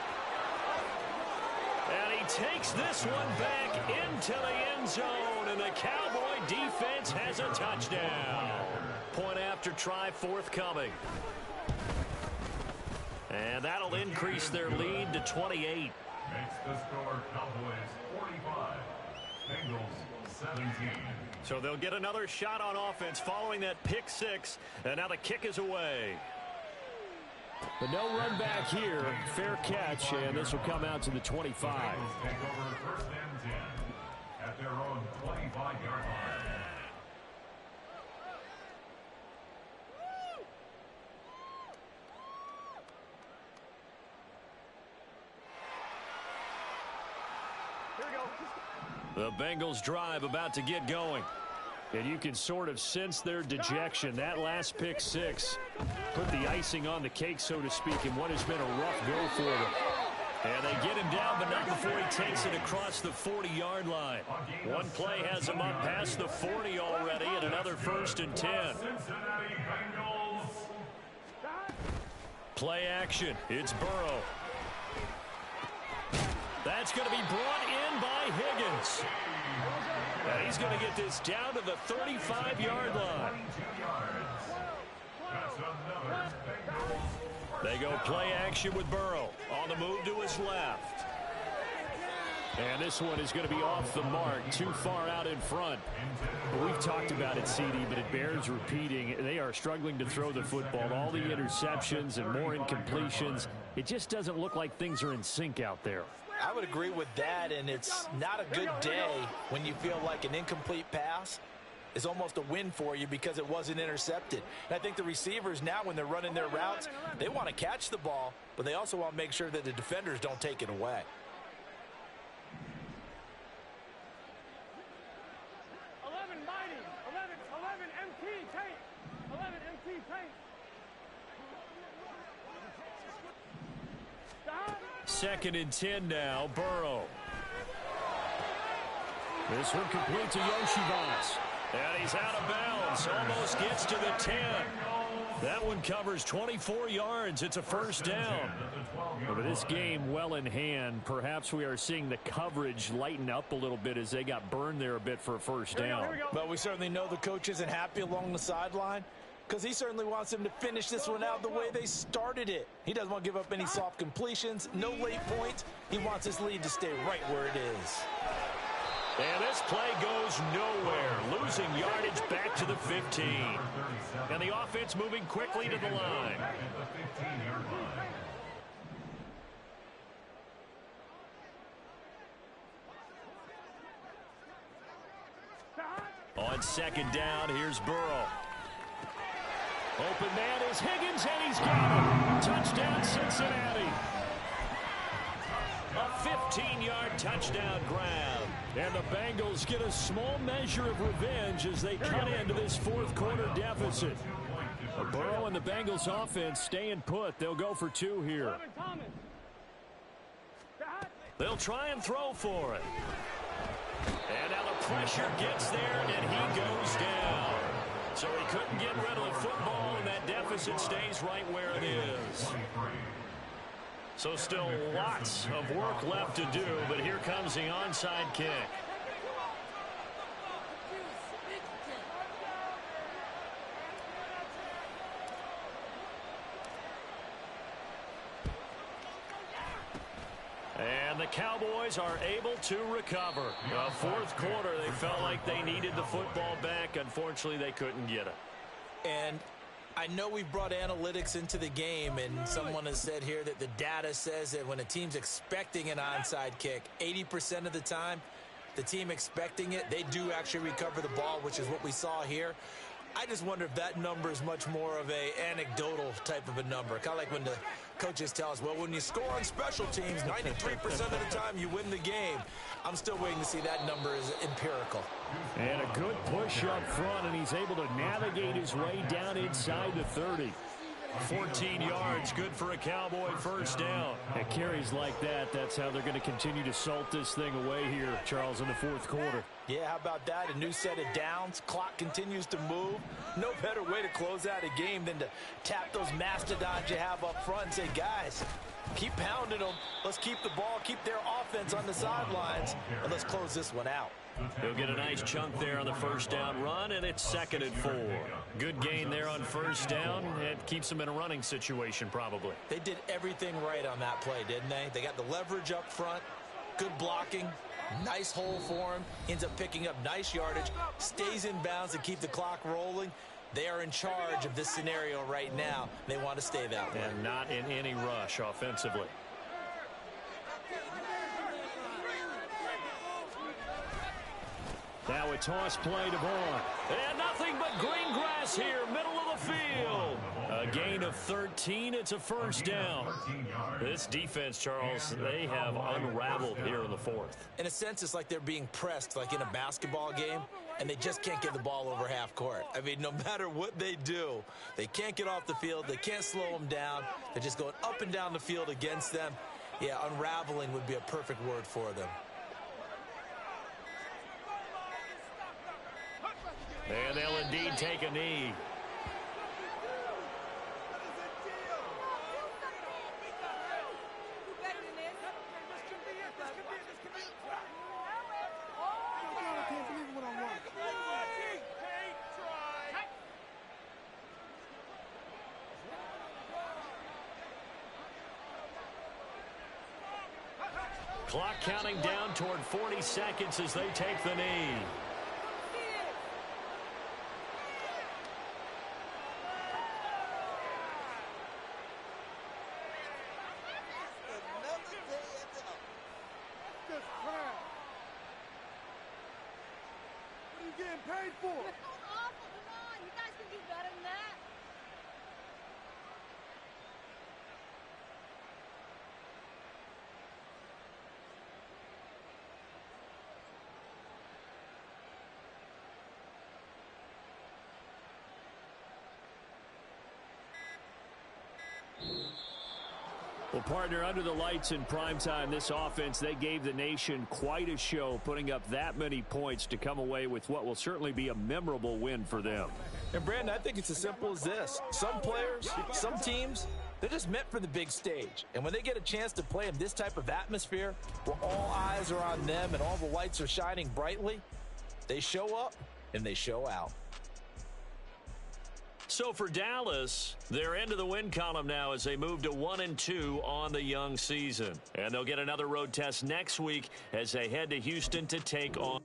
And he takes this one back into the end zone, and the Cowboy defense has a touchdown. Point after try forthcoming. And that'll increase their lead to 28. Makes the score Cowboys 45, Bengals 17. So they'll get another shot on offense following that pick six, and now the kick is away. But no run back here. Fair catch, and this will come out to the 25. Bengals take over first and 10 at their own 25-yard line. The Bengals drive about to get going. And you can sort of sense their dejection. That last pick six put the icing on the cake, so to speak, in what has been a rough go for them. And they get him down, but not before he takes it across the 40-yard line. One play has him up past the 40 already, and another 1st and 10. Play action. It's Burrow. That's going to be brought in by Higgins. And he's going to get this down to the 35-yard line. They go play action with Burrow on the move to his left. And this one is going to be off the mark, too far out in front. We've talked about it, CD, but it bears repeating. They are struggling to throw the football. All the interceptions and more incompletions. It just doesn't look like things are in sync out there. I would agree with that, and it's not a good day when you feel like an incomplete pass is almost a win for you because it wasn't intercepted. And I think the receivers now, when they're running their routes, they want to catch the ball, but they also want to make sure that the defenders don't take it away. 11 mighty, 11 MT tank, 11 MT tank. Second and 10 now, Burrow. This one complete to Yoshivas. And he's out of bounds, almost gets to the 10. That one covers 24 yards. It's a first down. But this game well in hand. Perhaps we are seeing the coverage lighten up a little bit as they got burned there a bit for a first down. But we certainly know the coach isn't happy along the sideline, because he certainly wants them to finish this one out the way they started it. He doesn't want to give up any soft completions, no late points. He wants his lead to stay right where it is. And this play goes nowhere, losing yardage back to the 15. And the offense moving quickly to the line. On second down, here's Burrow. Open man is Higgins, and he's got him. Touchdown, Cincinnati. A 15-yard touchdown grab. And the Bengals get a small measure of revenge as they cut into this fourth quarter deficit. Burrow and the Bengals offense staying put. They'll go for two here. They'll try and throw for it. And now the pressure gets there, and he goes down. So he couldn't get rid of the football, and that deficit stays right where it is. So still lots of work left to do, but here comes the onside kick. And the Cowboys are able to recover. Fourth quarter, they felt like they needed the football back. Unfortunately, they couldn't get it. And I know we've brought analytics into the game, and someone has said here that the data says that when a team's expecting an onside kick, 80% of the time, the team expecting it, they do actually recover the ball, which is what we saw here. I just wonder if that number is much more of a anecdotal type of a number. Kind of like when the coaches tell us, well, when you score on special teams, 93% of the time you win the game. I'm still waiting to see that number is empirical. And a good push up front, and he's able to navigate his way down inside the 30. 14 yards, good for a Cowboy first down. At carries like that, that's how they're going to continue to salt this thing away here, Charles, in the fourth quarter. Yeah, how about that? A new set of downs. Clock continues to move. No better way to close out a game than to tap those mastodons you have up front and say, guys, keep pounding them. Let's keep the ball, keep their offense on the sidelines, and let's close this one out. He'll get a nice chunk there on the first down run, and it's 2nd and 4. Good gain there on first down. It keeps him in a running situation probably. They did everything right on that play, didn't they? They got the leverage up front, good blocking, nice hole for him, ends up picking up nice yardage, stays in bounds to keep the clock rolling. They are in charge of this scenario right now. They want to stay that way. And not in any rush offensively. Now a toss play to Vaughn. And nothing but green grass here, middle of the field. A gain of 13. It's a first down. This defense, Charles, they have unraveled here in the fourth. In a sense, it's like they're being pressed like in a basketball game, and they just can't get the ball over half court. I mean, no matter what they do, they can't get off the field. They can't slow them down. They're just going up and down the field against them. Yeah, unraveling would be a perfect word for them. And they'll indeed take a knee. Clock counting down toward 40 seconds as they take the knee. Paid for. Awful. Come on. You guys can do better than that. Well, partner, under the lights in primetime, this offense, they gave the nation quite a show, putting up that many points to come away with what will certainly be a memorable win for them. And, Brandon, I think it's as simple as this. Some players, some teams, they're just meant for the big stage. And when they get a chance to play in this type of atmosphere where all eyes are on them and all the lights are shining brightly, they show up and they show out. So for Dallas, they're into the win column now as they move to 1-2 on the young season. And they'll get another road test next week as they head to Houston to take on.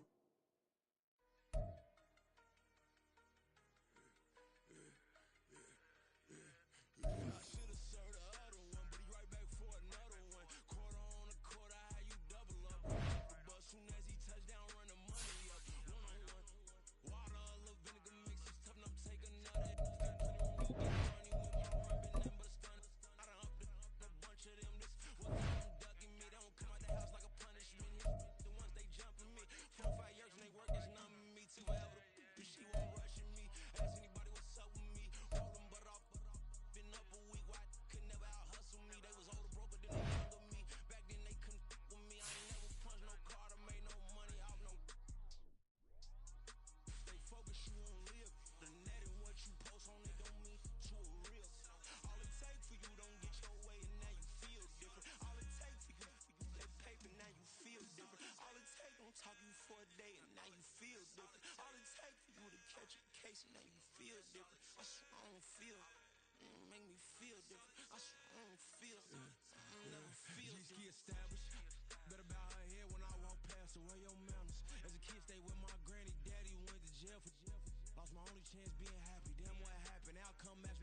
Chance being happy, damn what happened, outcome match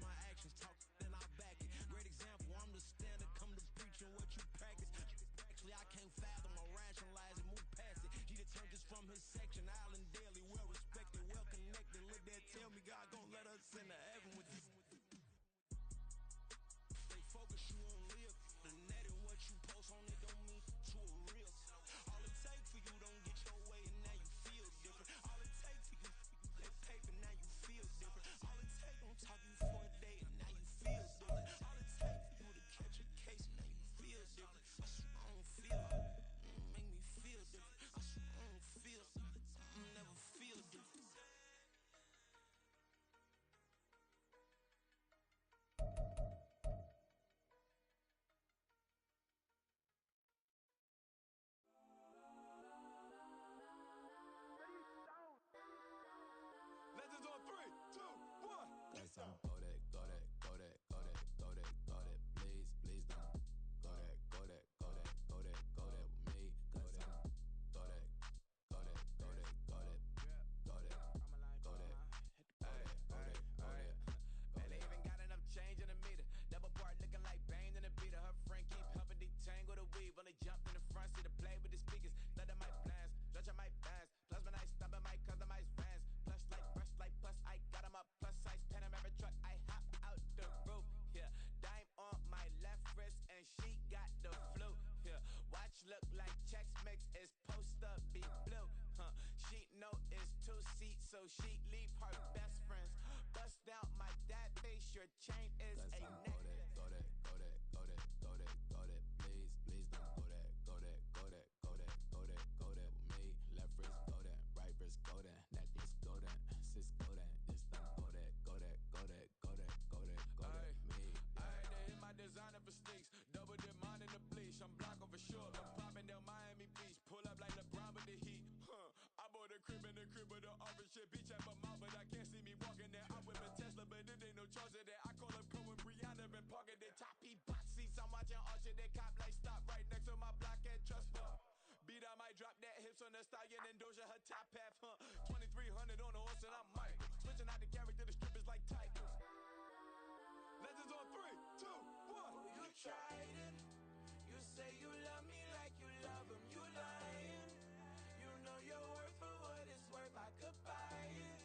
so she leave her best friends. Bust out my dad face, your chain is a necklace. Go that, go that, go that, go that, go that, please, please don't go that, go that, go that, go that, go that, go that with me. Left wrist go that, right wrist go that, necklace go that, sis go that, this time go that, go that, go that, go that, go that, go that, me. Ayy, they hit my designer for sneaks, double dip mine in the bleach. I'm block over short, I'm popping down Miami Beach, pull up like LeBron with the heat. I bought a crib in the crib with the orange shit, beach at my mouth, but I can't see me walking there. I whip a Tesla, but it ain't no charge of that. I call up Cohen, Brianna, been parking the top E box seats. I'm watching Archer, they cop like stop right next to my block at Trust Fund. Beat, I might drop that hips on the stallion and Doja her top half, 2300 on the horse and I'm Michael. Switching out the character, the strippers like titles. Legends on 3, 2, 1. Oh, you tried it. You say you love me like you love him. You lying. You know your worth for what it's worth. I could buy it.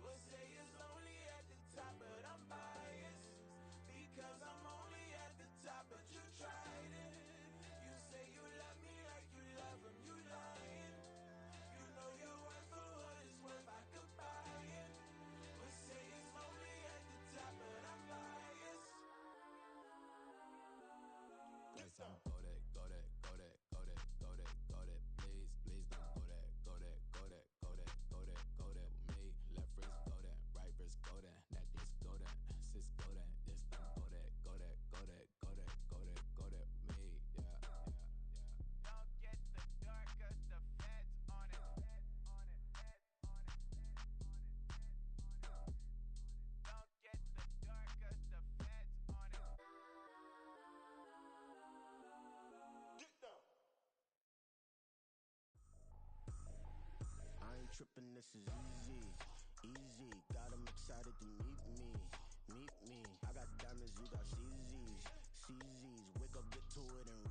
Will say it's only at the top, but I'm biased because I'm only at the top. But you tried it. You say you love me like you love him. You lying. You know your worth for what it's worth. I could buy it. Will say it's only at the top, but I'm biased. Yes, I'm go that, go that, go that, go that, go that, go that, please, please don't go that, go that, go that, go that, go that, go that with me. Left wrist go that, right wrist go that, necklace go that, sis go that, this time go that, go that, go that, go that, go that, go that with me. Yeah, yeah, yeah. Don't get the dark, cause the feds on it. Don't get the dark, cause the feds on it. Get down. I ain't tripping, this is easy, easy. Got 'em excited to meet me, meet me. I got diamonds, you got CZs, CZs. Wake up, get to it and